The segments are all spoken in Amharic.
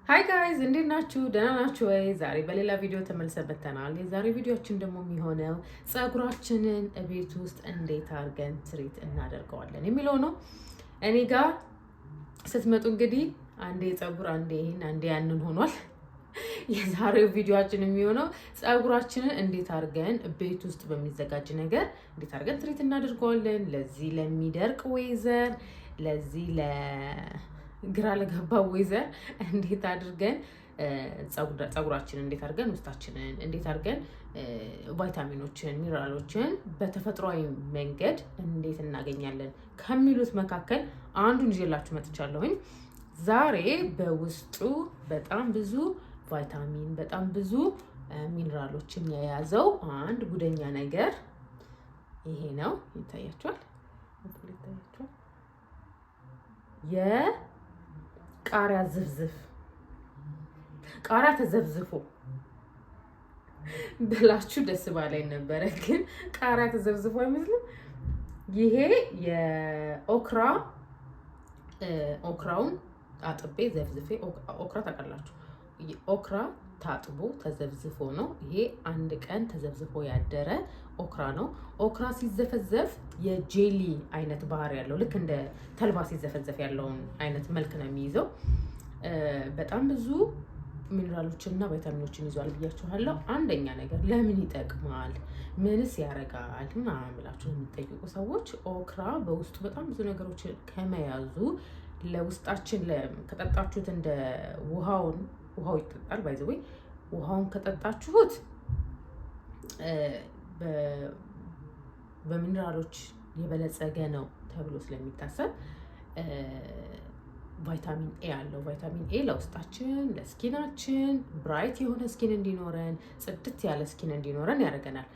ሃይ ጋይዝ እንዴት ናችሁ? ደህና ናችሁ ወይ? ዛሬ በሌላ ቪዲዮ ተመልሰን መጥተናል። የዛሬ ቪዲዮችን ደግሞ የሚሆነው ፀጉራችንን ቤት ውስጥ እንዴት አድርገን ትሪት እናደርገዋለን የሚለው ነው። እኔ ጋር ስትመጡ እንግዲህ አንዴ ፀጉር አንዴ ይሄን አንዴ ያንን ሆኗል። የዛሬው ቪዲዮአችን የሚሆነው ፀጉራችንን እንዴት አድርገን ቤት ውስጥ በሚዘጋጅ ነገር እንዴት አድርገን ትሪት እናደርገዋለን። ለዚህ ለሚደርቅ ዌዘር፣ ለዚህ ግራ ለገባው ዌዘር እንዴት አድርገን ፀጉራችንን እንዴት አድርገን ውስጣችንን እንዴት አድርገን ቫይታሚኖችን ሚነራሎችን በተፈጥሯዊ መንገድ እንዴት እናገኛለን ከሚሉት መካከል አንዱን ይዤላችሁ መጥቻለሁኝ። ዛሬ በውስጡ በጣም ብዙ ቫይታሚን በጣም ብዙ ሚነራሎችን የያዘው አንድ ጉደኛ ነገር ይሄ ነው። ይታያችኋል። ቃሪያ ዝፍዝፍ፣ ቃሪያ ተዘፍዝፎ ብላችሁ ደስ ባላይ ነበረ፣ ግን ቃሪያ ተዘፍዝፎ አይመስልም። ይሄ ኦክራውን አጥቤ ዘፍዝፌ፣ ኦክራ ታውቃላችሁ፣ ኦክራ ታጥቦ ተዘፍዝፎ ነው። ይሄ አንድ ቀን ተዘፍዝፎ ያደረ ኦክራ ነው። ኦክራ ሲዘፈዘፍ የጄሊ አይነት ባህሪ ያለው ልክ እንደ ተልባ ሲዘፈዘፍ ያለውን አይነት መልክ ነው የሚይዘው። በጣም ብዙ ሚነራሎችን እና ቫይታሚኖችን ይዟል ብያችኋለሁ። አንደኛ ነገር ለምን ይጠቅማል፣ ምንስ ያረጋል ምናምን ብላችሁ የሚጠይቁ ሰዎች ኦክራ በውስጡ በጣም ብዙ ነገሮችን ከመያዙ ለውስጣችን ከጠጣችሁት እንደ ውሃው ይጠጣል። ባይዘዌ ውሃውን ከጠጣችሁት በሚነራሎች የበለጸገ ነው ተብሎ ስለሚታሰብ ቫይታሚን ኤ አለው። ቫይታሚን ኤ ለውስጣችን ለስኪናችን ብራይት የሆነ ስኪን እንዲኖረን ጽድት ያለ ስኪን እንዲኖረን ያደርገናል።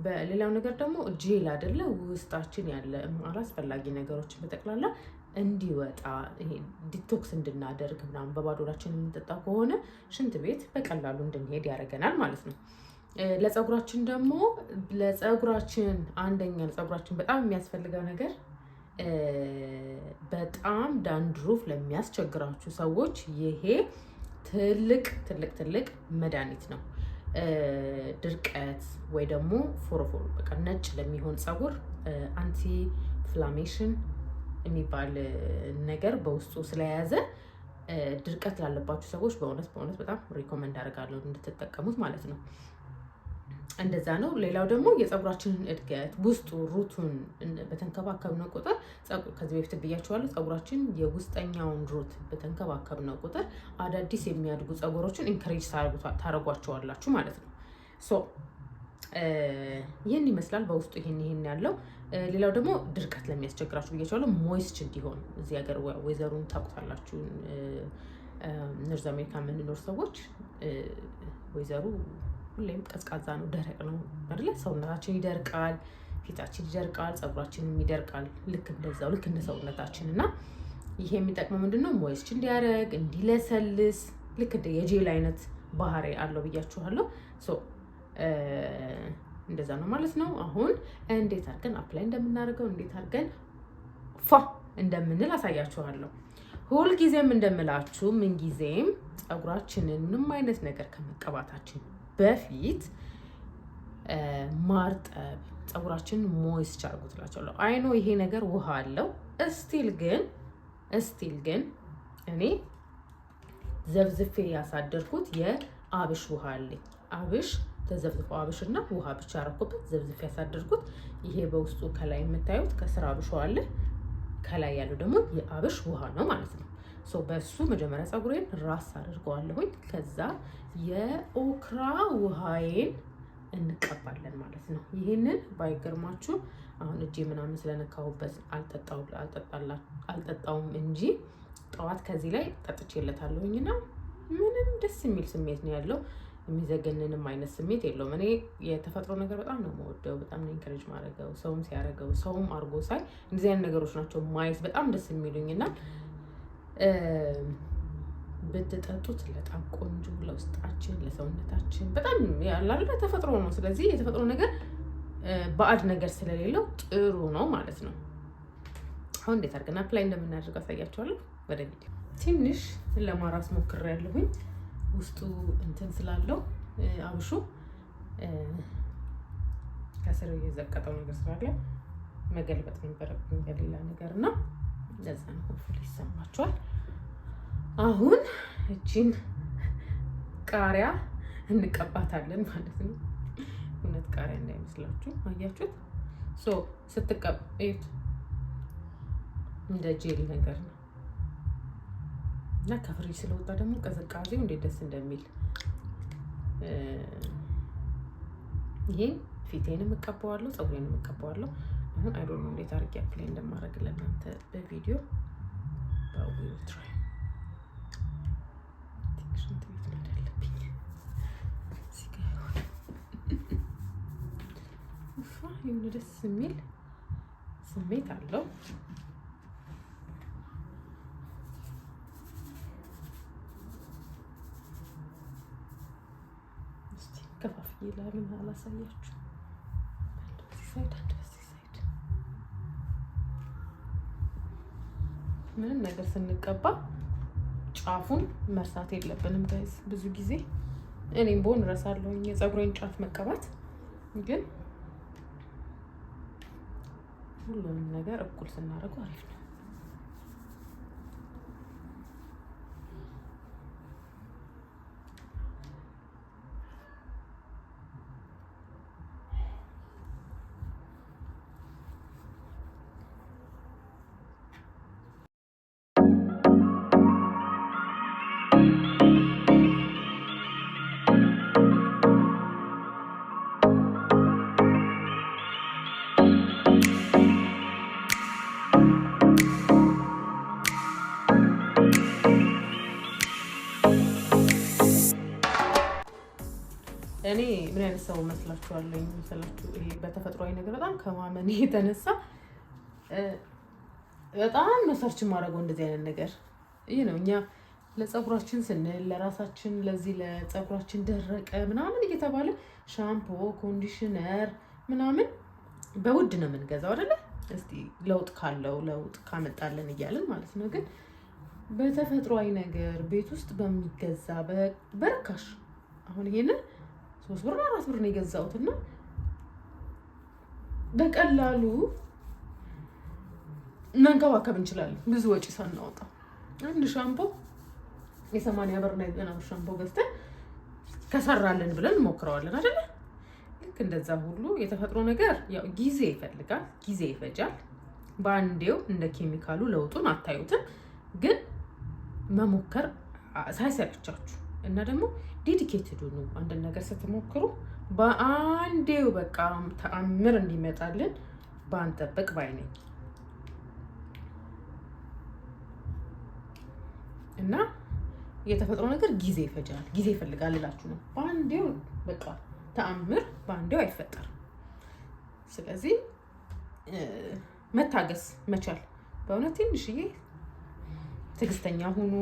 በሌላው ነገር ደግሞ ጄል አይደለ ውስጣችን ያለ አላስፈላጊ ነገሮችን በጠቅላላ እንዲወጣ ይሄ ዲቶክስ እንድናደርግ ምናምን በባዶ ሆዳችን የምንጠጣ ከሆነ ሽንት ቤት በቀላሉ እንድንሄድ ያደርገናል ማለት ነው። ለፀጉራችን ደግሞ አንደኛ ለፀጉራችን በጣም የሚያስፈልገው ነገር በጣም ዳንድሩፍ ለሚያስቸግራችሁ ሰዎች ይሄ ትልቅ መድኃኒት ነው። ድርቀት ወይ ደግሞ ፎሮፎር በቃ ነጭ ለሚሆን ፀጉር አንቲ ኢንፍላሜሽን የሚባል ነገር በውስጡ ስለያዘ ድርቀት ላለባችሁ ሰዎች በእውነት በጣም ሪኮመንድ አደርጋለሁ እንድትጠቀሙት ማለት ነው። እንደዛ ነው። ሌላው ደግሞ የፀጉራችንን እድገት ውስጡ ሩቱን በተንከባከብነው ቁጥር ከዚህ በፊት ብያችኋለሁ፣ ፀጉራችን የውስጠኛውን ሩት በተንከባከብነው ቁጥር አዳዲስ የሚያድጉ ፀጉሮችን ኢንከሬጅ ታደርጓቸዋላችሁ ማለት ነው። ይህን ይመስላል በውስጡ ይህን ያለው። ሌላው ደግሞ ድርቀት ለሚያስቸግራችሁ ብያችኋለሁ፣ ሞይስት እንዲሆን እዚህ ሀገር ወይዘሩን ታውቁታላችሁ። ኖርዝ አሜሪካ የምንኖር ሰዎች ወይዘሩ ሁሌም ቀዝቃዛ ነው፣ ደረቅ ነው አይደለ? ሰውነታችን ይደርቃል፣ ፊታችን ይደርቃል፣ ፀጉራችንም ይደርቃል። ልክ እንደ ሰውነታችን እና ይሄ የሚጠቅመው ምንድነው? ሞይስት እንዲያደርግ እንዲለሰልስ፣ ልክ እንደ የጄል አይነት ባህሪ አለው ብያችኋለሁ። እንደዛ ነው ማለት ነው። አሁን እንዴት አድርገን አፕላይ እንደምናደርገው እንዴት አድርገን እንደምንል አሳያችኋለሁ። ሁልጊዜም እንደምላችሁ ምንጊዜም ፀጉራችንን ምንም አይነት ነገር ከመቀባታችን በፊት ማርጠብ፣ ፀጉራችንን ሞይስቸር አድርጉት እላቸዋለሁ። አይኖ ይሄ ነገር ውሃ አለው። እስቲል ግን እኔ ዘብዝፌ ያሳደርኩት የአብሽ ውሃ አለኝ። ተዘብዝፎ አብሽና ውሃ ብቻ አረኩበት፣ ዘብዝፌ ያሳደርኩት። ይሄ በውስጡ ከላይ የምታዩት ከስር አብሽ አለ፣ ከላይ ያለው ደግሞ የአብሽ ውሃ ነው ማለት ነው። በሱ መጀመሪያ ፀጉሬን ራስ አድርገዋለሁኝ። ከዛ የኦክራ ውሃዬን እንቀባለን ማለት ነው። ይህንን ባይገርማችሁ አሁን እጄ ምናምን ስለነካሁበት አልጠጣውም እንጂ ጠዋት ከዚህ ላይ ጠጥቼለታለሁኝና ምንም ደስ የሚል ስሜት ነው ያለው። የሚዘገንንም አይነት ስሜት የለውም። እኔ የተፈጥሮ ነገር በጣም ነው የምወደው፣ በጣም ነው ኢንከሬጅ ማድረገው። ሰውም ሲያደርገው ሰውም አድርጎ ሳይ እንደዚህ አይነት ነገሮች ናቸው ማየት በጣም ደስ የሚሉኝና ብትጠጡት በጣም ቆንጆ ለውስጣችን ለሰውነታችን በጣም ያላለ ተፈጥሮ ነው። ስለዚህ የተፈጥሮ ነገር ባዕድ ነገር ስለሌለው ጥሩ ነው ማለት ነው። አሁን እንዴት አድርገን አፕላይ እንደምናደርግ አሳያችኋለሁ ወደ ቪዲዮ። ትንሽ ለማራስ ሞክሬያለሁኝ። ውስጡ እንትን ስላለው አብሹ ከስር የዘቀጠው ነገር ስላለ መገልበጥ ነበረብኝ በሌላ ነገር እና ለዛ ነው። ሆፍል ይሰማችኋል። አሁን እቺን ቃሪያ እንቀባታለን ማለት ነው። እውነት ቃሪያ እንዳይመስላችሁ። አያችሁት? ስትቀቡት እንደ ጄል ነገር ነው እና ከፍሪጅ ስለወጣ ደግሞ ቅዝቃዜው እንዴት ደስ እንደሚል ይሄን ፊቴንም እቀባዋለሁ፣ ፀጉሬንም እቀባዋለሁ። አሁን አይ ዶንት ኖ እንዴት አድርጌ አፕላይ እንደማደርግ ለእናንተ በቪዲዮ ባውዩ ትራይ የሆነ ደስ የሚል ስሜት አለው። እስቲ ከፋፍዬ ለምን አላሳያችሁ? ምንም ነገር ስንቀባ ጫፉን መርሳት የለብንም ጋይስ። ብዙ ጊዜ እኔም ቦን እረሳለሁ የፀጉሬን ጫፍ መቀባት፣ ግን ሁሉንም ነገር እኩል ስናደርገው አሪፍ ነው። እኔ ምን አይነት ሰው መስላችኋለሁ? መሰላችሁ ይሄ በተፈጥሯዊ ነገር በጣም ከማመን የተነሳ በጣም ሰርች ማድረገው እንደዚህ አይነት ነገር ይሄ ነው። እኛ ለፀጉራችን ስንል ለራሳችን ለዚህ ለፀጉራችን ደረቀ ምናምን እየተባለ ሻምፖ፣ ኮንዲሽነር ምናምን በውድ ነው የምንገዛው አይደለ? እስቲ ለውጥ ካለው ለውጥ ካመጣለን እያልን ማለት ነው። ግን በተፈጥሯዊ ነገር ቤት ውስጥ በሚገዛ በርካሽ አሁን ይሄንን 3 ብር 4 ብር ነው የገዛሁት እና በቀላሉ መንከባከብ እንችላለን ብዙ ወጪ ሳናወጣ። አንድ ሻምፖ የ80 ብር እና የ90 ብር ሻምፖ ገዝተን ከሰራልን ብለን እንሞክረዋለን አይደለ? ልክ እንደዛ ሁሉ የተፈጥሮ ነገር ያው ጊዜ ይፈልጋል፣ ጊዜ ይፈጃል። በአንዴው እንደ ኬሚካሉ ለውጡን አታዩትም፣ ግን መሞከር ሳይሰለቻችሁ እና ደግሞ ዴዲኬትድ ሆኑ። አንድ ነገር ስትሞክሩ በአንዴው በቃ ተአምር እንዲመጣልን ባንጠብቅ ባይ ነኝ እና የተፈጥሮ ነገር ጊዜ ይፈጃል፣ ጊዜ ይፈልጋል እላችሁ ነው። በአንዴው በቃ ተአምር በአንዴው አይፈጠርም። ስለዚህ መታገስ መቻል በእውነት ትንሽዬ ትዕግስተኛ ሁኑ።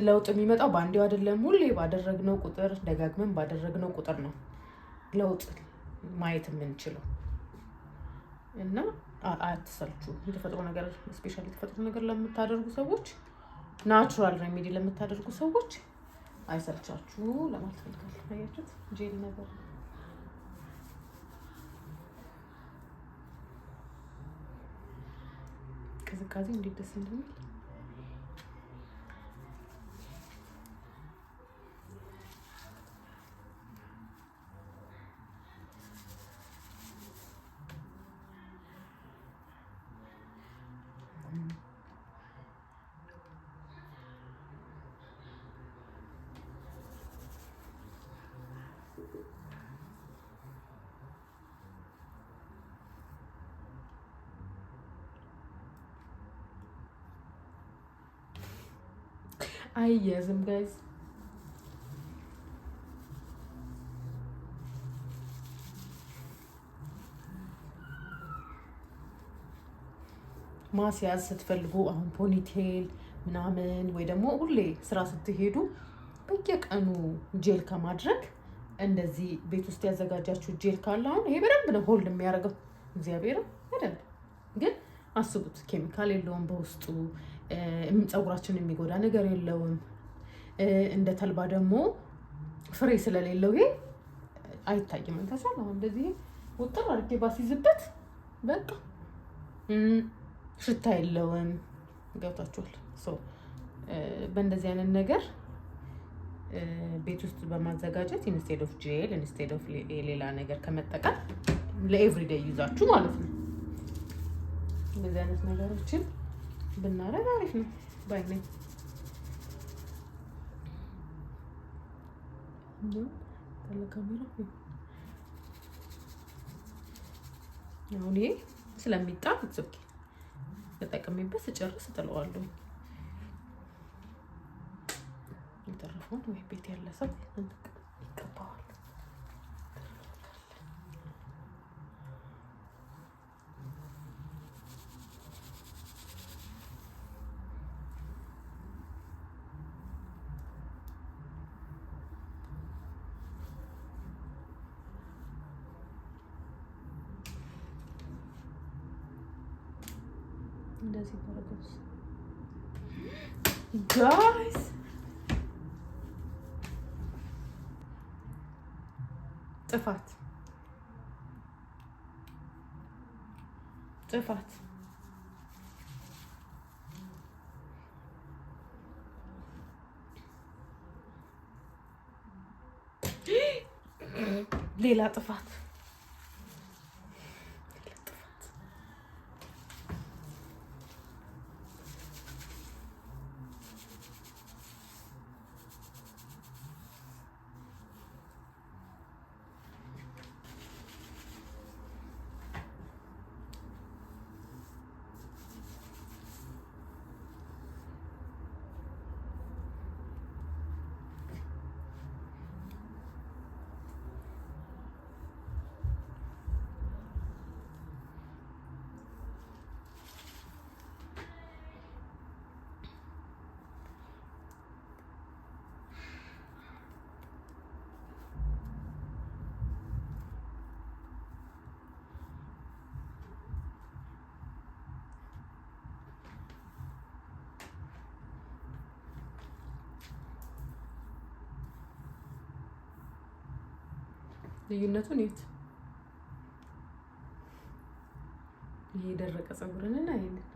ለውጥ የሚመጣው በአንዴው አይደለም። ሁሌ ባደረግነው ቁጥር ደጋግመን ባደረግነው ቁጥር ነው ለውጥ ማየት የምንችለው እና አትሰልቹ። የተፈጥሮ ነገር ስፔሻሊ የተፈጥሮ ነገር ለምታደርጉ ሰዎች፣ ናቹራል ሬሜዲ ለምታደርጉ ሰዎች አይሰልቻችሁ ለማለት ፈልጋለሁ። አያችሁት? ጄል ነገር ቅዝቃዜ እንዴት ደስ እንደሚል አይያዝም ጋይዝ። ማስያዝ ስትፈልጉ አሁን ፖኒቴል ምናምን ወይ ደግሞ ሁሌ ስራ ስትሄዱ በየቀኑ ጄል ከማድረግ እንደዚህ ቤት ውስጥ ያዘጋጃችሁ ጄል ካለ አሁን ይሄ በደንብ ነው ሆልድ የሚያደርገው። እግዚአብሔር በደንብ ግን አስቡት፣ ኬሚካል የለውም በውስጡ ፀጉራችንን የሚጎዳ ነገር የለውም። እንደ ተልባ ደግሞ ፍሬ ስለሌለው ይሄ አይታይም። እንታሳል አሁን እንደዚህ ወጥር አድርጌ ባስይዝበት በቃ ሽታ የለውም። ገብታችኋል? በእንደዚህ አይነት ነገር ቤት ውስጥ በማዘጋጀት ኢንስቴድ ኦፍ ጄል ኢንስቴድ ኦፍ ሌላ ነገር ከመጠቀም ለኤቭሪዴይ ይዛችሁ ማለት ነው እንደዚህ አይነት ነገሮችን ብናረግ አሪፍ ነው ባይ ነኝ። አሁን ይሄ ስለሚጣል ኦኬ ተጠቅሜበት ስጨርስ እጥለዋለሁ። የተረፈውን ወይ ቤት ያለ ሰው ይቀባዋል። እንደዚህ ባረጋስ ጋይስ ጥፋት ሌላ ጥፋት ልዩነቱን እዩት። ይሄ የደረቀ ፀጉርንና ይሄንን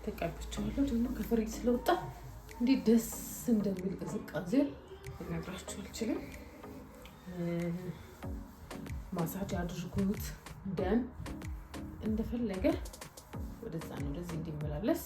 ተቀብቻለሁ። ደግሞ ከፍሪጅ ስለወጣ እንዴት ደስ እንደሚል ቅዝቃዜ ልነግራችሁ አልችልም። ማሳጅ አድርጉት። ደም እንደፈለገ ወደዛ ነው ወደዚህ እንዲመላለስ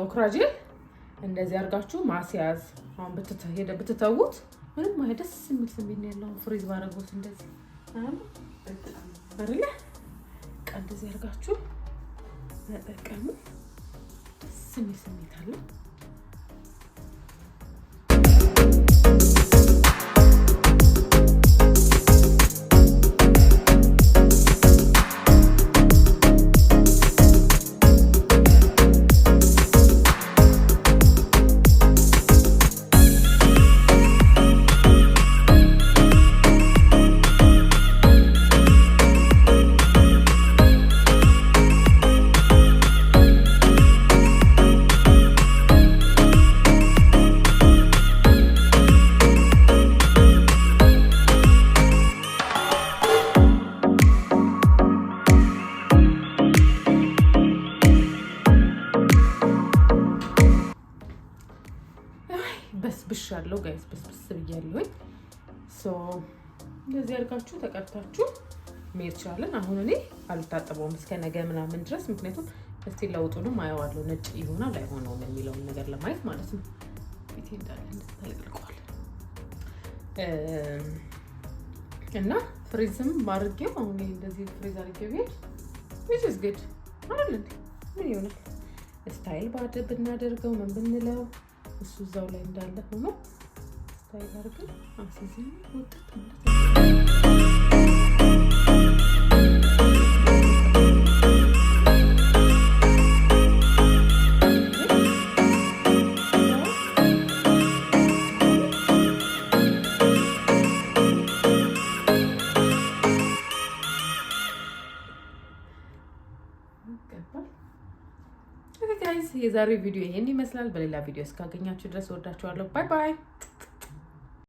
ኦክራ ጄል እንደዚህ አድርጋችሁ ማስያዝ። አሁን ብትተውት ምንም አይደስ የሚል ስሜት ነው ያለው። ፍሪዝ ባረጉት እንደዚህ አይደለ? እንደዚህ አድርጋችሁ መጠቀሙ ደስ የሚል ስሜት አለው። ጨርሻለሁ ጋይስ። በስብስ ብያለሁኝ። እንደዚህ አድርጋችሁ ተቀብታችሁ መሄድ ይችላል። አሁን እኔ አልታጠበውም እስከ ነገ ምናምን ድረስ፣ ምክንያቱም እስቲ ለውጡንም አየዋለሁ ነጭ ይሆናል አይሆነውም የሚለውን ነገር ለማየት ማለት ነው። ቤቴ እንዳለ ተለቅልቋል እና ፍሪዝም ማድረጊያው አሁን እንደዚህ ፍሪዝ አድርጌው ብሄድ which is good አይደል እንዴ? ምን ይሆናል ስታይል ብናደርገው ምን ብንለው እሱ እዛው ላይ እንዳለ ሆኖ ስታይል አድርገን አስይዘን ወጥተን ጋይስ የዛሬው ቪዲዮ ይሄን ይመስላል። በሌላ ቪዲዮ እስካገኛችሁ ድረስ ወዳችኋለሁ። ባይ ባይ።